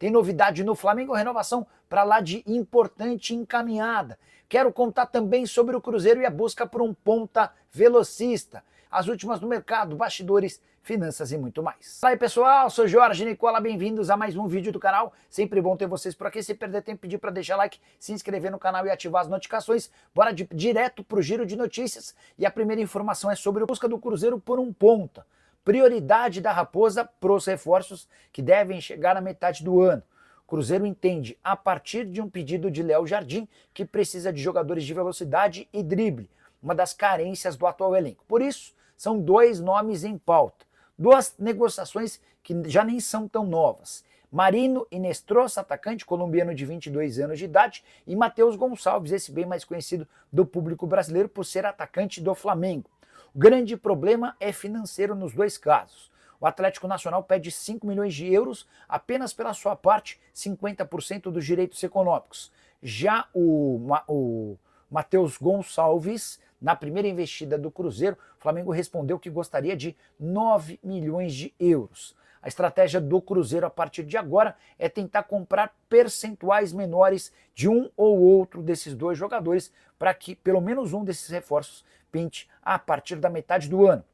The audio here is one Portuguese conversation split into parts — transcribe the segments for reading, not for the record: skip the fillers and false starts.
Tem novidade no Flamengo, renovação para lá de importante encaminhada. Quero contar também sobre o Cruzeiro e a busca por um ponta velocista. As últimas no mercado, bastidores, finanças e muito mais. Fala aí pessoal, sou Jorge Nicola, bem-vindos a mais um vídeo do canal. Sempre bom ter vocês por aqui. Se perder tempo, pedir para deixar like, se inscrever no canal e ativar as notificações. Bora direto para o giro de notícias. E a primeira informação é sobre a busca do Cruzeiro por um ponta. Prioridade da Raposa para os reforços que devem chegar na metade do ano. O Cruzeiro entende, a partir de um pedido de Léo Jardim, que precisa de jogadores de velocidade e drible, uma das carências do atual elenco. Por isso, são dois nomes em pauta. Duas negociações que já nem são tão novas. Marino Inestrosa, atacante colombiano de 22 anos de idade, e Matheus Gonçalves, esse bem mais conhecido do público brasileiro por ser atacante do Flamengo. O grande problema é financeiro nos dois casos. O Atlético Nacional pede 5 milhões de euros apenas pela sua parte, 50% dos direitos econômicos. Já o Matheus Gonçalves, na primeira investida do Cruzeiro, o Flamengo respondeu que gostaria de 9 milhões de euros. A estratégia do Cruzeiro a partir de agora é tentar comprar percentuais menores de um ou outro desses dois jogadores para que pelo menos um desses reforços pinte a partir da metade do ano.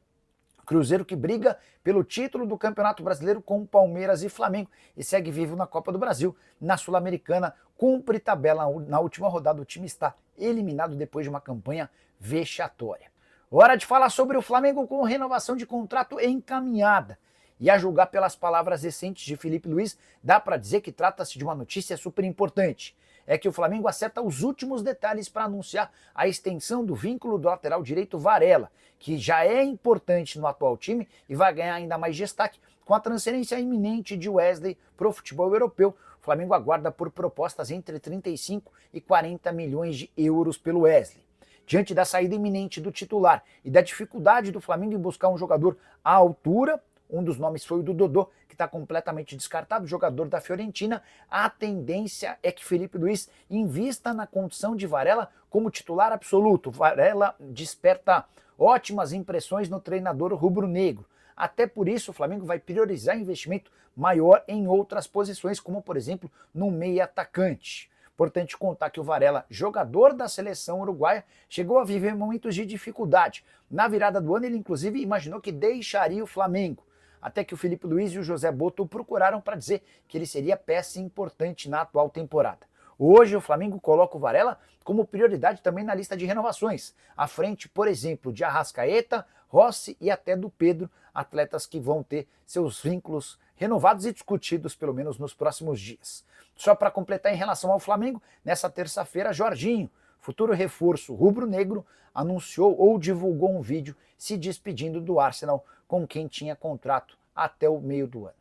Cruzeiro que briga pelo título do Campeonato Brasileiro com Palmeiras e Flamengo e segue vivo na Copa do Brasil. Na Sul-Americana, cumpre tabela na última rodada, o time está eliminado depois de uma campanha vexatória. Hora de falar sobre o Flamengo com renovação de contrato encaminhada. E a julgar pelas palavras recentes de Felipe Luiz, dá para dizer que trata-se de uma notícia super importante. É que o Flamengo acerta os últimos detalhes para anunciar a extensão do vínculo do lateral direito Varela, que já é importante no atual time e vai ganhar ainda mais destaque com a transferência iminente de Wesley para o futebol europeu. O Flamengo aguarda por propostas entre 35 e 40 milhões de euros pelo Wesley. Diante da saída iminente do titular e da dificuldade do Flamengo em buscar um jogador à altura, um dos nomes foi o do Dodô, que está completamente descartado, jogador da Fiorentina. A tendência é que Felipe Luiz invista na condição de Varela como titular absoluto. Varela desperta ótimas impressões no treinador rubro-negro. Até por isso o Flamengo vai priorizar investimento maior em outras posições, como por exemplo no meia atacante. Importante contar que o Varela, jogador da seleção uruguaia, chegou a viver momentos de dificuldade. Na virada do ano ele inclusive imaginou que deixaria o Flamengo. Até que o Felipe Luiz e o José Boto o procuraram para dizer que ele seria peça importante na atual temporada. Hoje o Flamengo coloca o Varela como prioridade também na lista de renovações, à frente, por exemplo, de Arrascaeta, Rossi e até do Pedro, atletas que vão ter seus vínculos renovados e discutidos pelo menos nos próximos dias. Só para completar em relação ao Flamengo, nessa terça-feira, Jorginho, futuro reforço rubro-negro, anunciou ou divulgou um vídeo se despedindo do Arsenal, com quem tinha contrato até o meio do ano.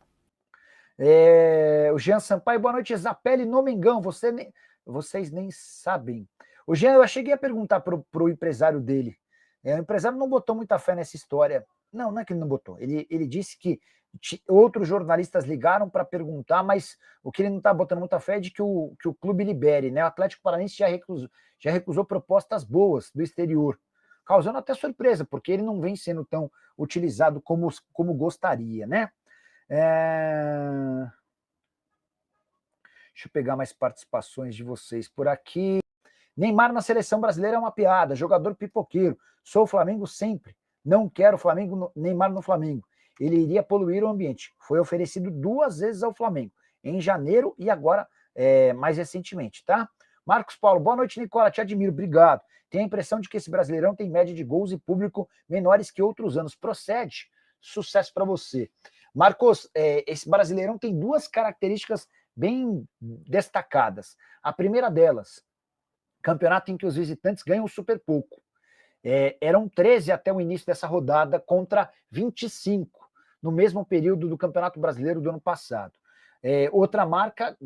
O Jean Sampaio, boa noite, Zapelli no Mengão, vocês nem sabem. O Jean, eu cheguei a perguntar pro empresário dele, o empresário não botou muita fé nessa história. Não é que ele não botou, ele disse que outros jornalistas ligaram para perguntar, mas o que ele não está botando muita fé é de que o clube libere, né? O Atlético Paranaense já recusou propostas boas do exterior, causando até surpresa, porque ele não vem sendo tão utilizado como gostaria, né? Deixa eu pegar mais participações de vocês por aqui. Neymar na seleção brasileira é uma piada, jogador pipoqueiro, sou Flamengo sempre, não quero Neymar no Flamengo, ele iria poluir o ambiente, foi oferecido 2 vezes ao Flamengo, em janeiro e agora mais recentemente, tá? Marcos Paulo, boa noite, Nicola, te admiro, obrigado. Tenho a impressão de que esse Brasileirão tem média de gols e público menores que outros anos. Procede? Sucesso para você. Marcos, esse Brasileirão tem 2 características bem destacadas. A primeira delas, campeonato em que os visitantes ganham super pouco. Eram 13 até o início dessa rodada contra 25 no mesmo período do Campeonato Brasileiro do ano passado. Outra marca,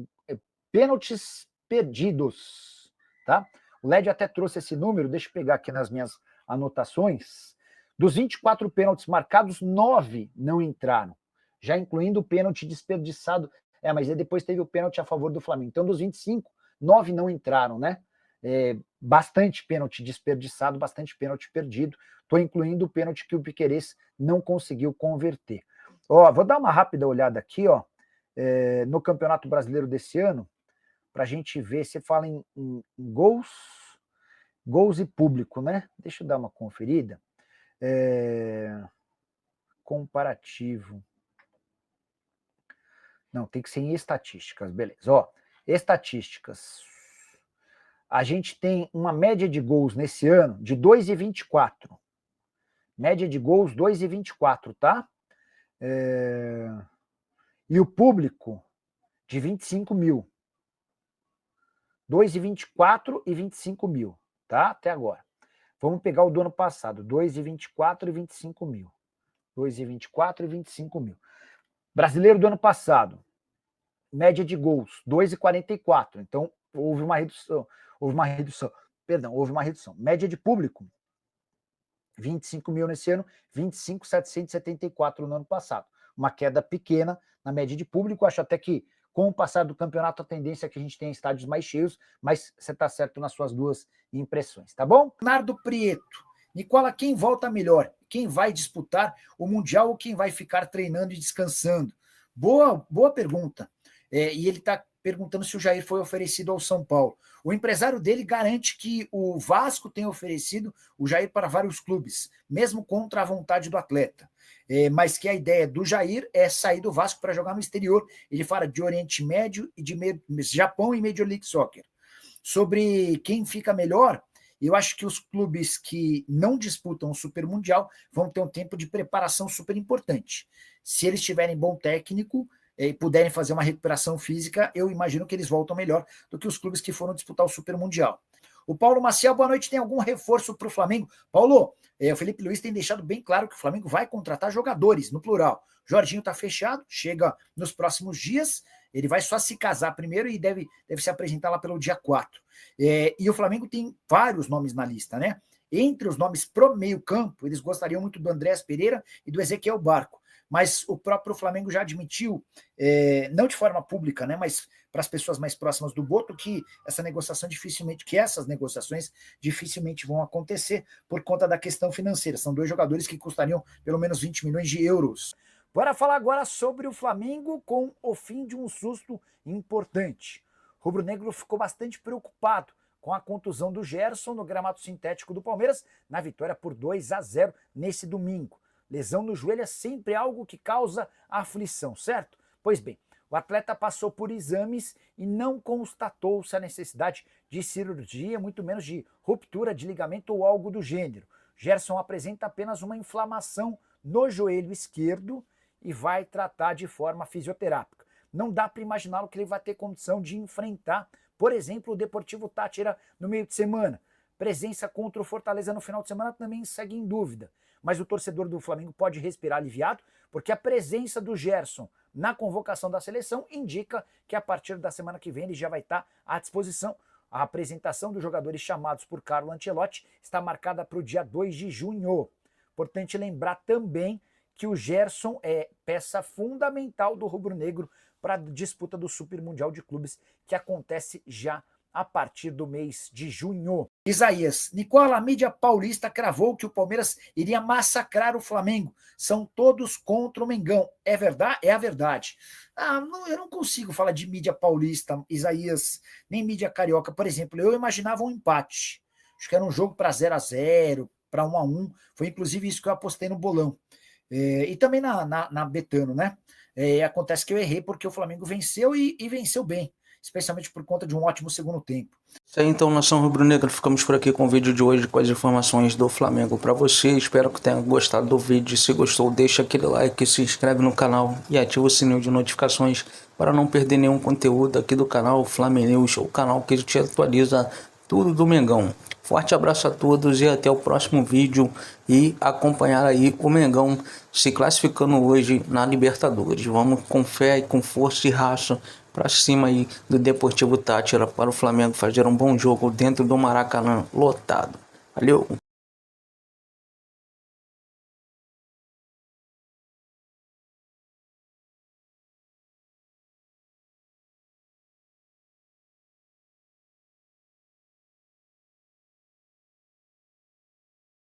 pênaltis perdidos, tá? O LED até trouxe esse número, deixa eu pegar aqui nas minhas anotações. Dos 24 pênaltis marcados, 9 não entraram, já incluindo o pênalti desperdiçado. Mas depois teve o pênalti a favor do Flamengo. Então, dos 25, 9 não entraram, né? Bastante pênalti desperdiçado, bastante pênalti perdido. Estou incluindo o pênalti que o Piquerez não conseguiu converter. Vou dar uma rápida olhada aqui, no Campeonato Brasileiro desse ano, para a gente ver, você fala em gols e público, né? Deixa eu dar uma conferida. Comparativo. Não, tem que ser em estatísticas, beleza. Ó, estatísticas. A gente tem uma média de gols nesse ano de 2,24. Média de gols 2,24, tá? E o público de 25 mil. 2,24 e 25 mil, tá? Até agora. Vamos pegar o do ano passado, 2,24 e 25 mil. 2,24 e 25 mil. Brasileiro do ano passado, média de gols, 2,44. Então, houve uma redução. Houve uma redução. Média de público, 25 mil nesse ano, 25.774 no ano passado. Uma queda pequena na média de público. Acho até que, com o passar do campeonato, a tendência é que a gente tenha estádios mais cheios, mas você está certo nas suas duas impressões, tá bom? Leonardo Prieto. Nicola, quem volta melhor? Quem vai disputar o Mundial ou quem vai ficar treinando e descansando? Boa pergunta. E ele está perguntando se o Jair foi oferecido ao São Paulo. O empresário dele garante que o Vasco tem oferecido o Jair para vários clubes, mesmo contra a vontade do atleta. Mas que a ideia do Jair é sair do Vasco para jogar no exterior. Ele fala de Oriente Médio e de Japão e Major League Soccer. Sobre quem fica melhor, eu acho que os clubes que não disputam o Super Mundial vão ter um tempo de preparação super importante. Se eles tiverem bom técnico e puderem fazer uma recuperação física, eu imagino que eles voltam melhor do que os clubes que foram disputar o Super Mundial. O Paulo Maciel, boa noite. Tem algum reforço para o Flamengo? Paulo, o Felipe Luiz tem deixado bem claro que o Flamengo vai contratar jogadores, no plural. Jorginho está fechado, chega nos próximos dias, ele vai só se casar primeiro e deve se apresentar lá pelo dia 4. E o Flamengo tem vários nomes na lista, né? Entre os nomes pro meio campo, eles gostariam muito do Andrés Pereira e do Ezequiel Barco. Mas o próprio Flamengo já admitiu, não de forma pública, né, mas para as pessoas mais próximas do Boto, que essas negociações dificilmente vão acontecer por conta da questão financeira. São dois jogadores que custariam pelo menos 20 milhões de euros. Bora falar agora sobre o Flamengo com o fim de um susto importante. O rubro-negro ficou bastante preocupado com a contusão do Gerson no gramado sintético do Palmeiras, na vitória por 2-0 nesse domingo. Lesão no joelho é sempre algo que causa aflição, certo? Pois bem, o atleta passou por exames e não constatou-se a necessidade de cirurgia, muito menos de ruptura de ligamento ou algo do gênero. Gerson apresenta apenas uma inflamação no joelho esquerdo e vai tratar de forma fisioterápica. Não dá para imaginar que ele vai ter condição de enfrentar, por exemplo, o Deportivo Táchira no meio de semana. Presença contra o Fortaleza no final de semana também segue em dúvida. Mas o torcedor do Flamengo pode respirar aliviado, porque a presença do Gerson na convocação da seleção indica que a partir da semana que vem ele já vai estar à disposição. A apresentação dos jogadores chamados por Carlo Ancelotti está marcada para o dia 2 de junho. Importante lembrar também que o Gerson é peça fundamental do rubro-negro para a disputa do Super Mundial de Clubes, que acontece já a partir do mês de junho. Isaías, Nicola, a mídia paulista cravou que o Palmeiras iria massacrar o Flamengo. São todos contra o Mengão. É verdade? É a verdade. Eu não consigo falar de mídia paulista, Isaías, nem mídia carioca. Por exemplo, eu imaginava um empate. Acho que era um jogo para 0-0, para 1-1. Foi inclusive isso que eu apostei no bolão. E também na Betano, né? Acontece que eu errei porque o Flamengo venceu e venceu bem, especialmente por conta de um ótimo segundo tempo. Isso aí, então, nação rubro-negra, ficamos por aqui com o vídeo de hoje com as informações do Flamengo para você. Espero que tenha gostado do vídeo. Se gostou, deixa aquele like, se inscreve no canal e ativa o sininho de notificações para não perder nenhum conteúdo aqui do canal Flamengo News, o canal que te atualiza tudo do Mengão. Forte abraço a todos e até o próximo vídeo, e acompanhar aí o Mengão se classificando hoje na Libertadores. Vamos com fé e com força e raça para cima aí do Deportivo Táchira para o Flamengo fazer um bom jogo dentro do Maracanã lotado. Valeu!